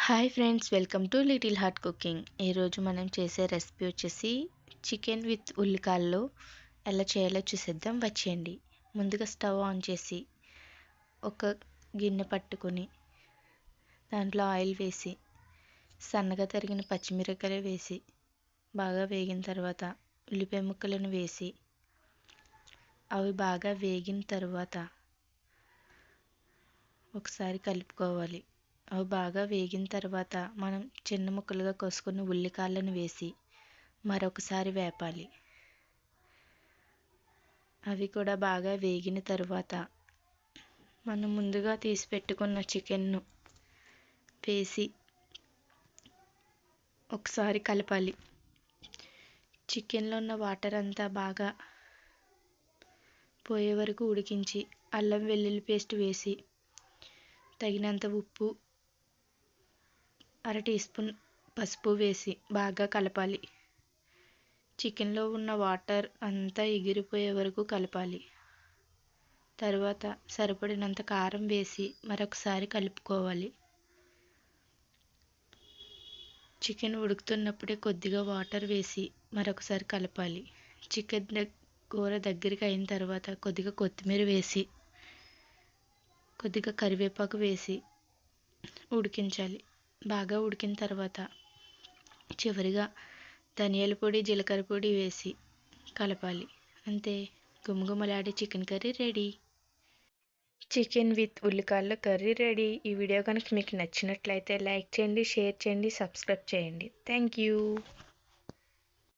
Hi friends, welcome to little heart cooking. ఈరోజు మనం చేసే రెసిపీ వచ్చేసి చికెన్ విత్ ఉల్లికాయలు ఎలా చేయాలో చూసేద్దాం వచ్చేయండి. ముందుగా స్టవ్ ఆన్ చేసి ఒక గిన్నె పట్టుకొని దాంట్లో ఆయిల్ వేసి సన్నగా తరిగిన పచ్చిమిరపకాయలు వేసి బాగా వేగిన తర్వాత ఉల్లిపాయ ముక్కలను వేసి అవి బాగా వేగిన తర్వాత ఒకసారి కలుపుకోవాలి. అవి బాగా వేగిన తర్వాత మనం చిన్న ముక్కలుగా కోసుకున్న ఉల్లికాయలను వేసి మరొకసారి వేపాలి. అవి కూడా బాగా వేగిన తర్వాత మనం ముందుగా తీసి పెట్టుకున్న చికెన్ను వేసి ఒకసారి కలపాలి. చికెన్లో ఉన్న వాటర్ అంతా బాగా పోయే వరకు ఉడికించి అల్లం వెల్లుల్లి పేస్ట్ వేసి తగినంత ఉప్పు, అర టీ స్పూన్ పసుపు వేసి బాగా కలపాలి. చికెన్లో ఉన్న వాటర్ అంతా ఎగిరిపోయే వరకు కలపాలి. తర్వాత సరిపడినంత కారం వేసి మరొకసారి కలుపుకోవాలి. చికెన్ ఉడుకుతున్నప్పుడే కొద్దిగా వాటర్ వేసి మరొకసారి కలపాలి. చికెన్ కూర దగ్గరికి అయిన తర్వాత కొద్దిగా కొత్తిమీర వేసి కొద్దిగా కరివేపాకు వేసి ఉడికించాలి. బాగా ఉడికిన తర్వాత చివరిగా ధనియాల పొడి, జీలకర్ర పొడి వేసి కలపాలి. అంతే, గుమగుమలాడే chicken curry ready. Chicken with ఉల్లికాయల కర్రీ రెడీ. ఈ వీడియో కనుక మీకు నచ్చినట్లయితే లైక్ చేయండి, షేర్ చేయండి, సబ్స్క్రైబ్ చేయండి. Thank you.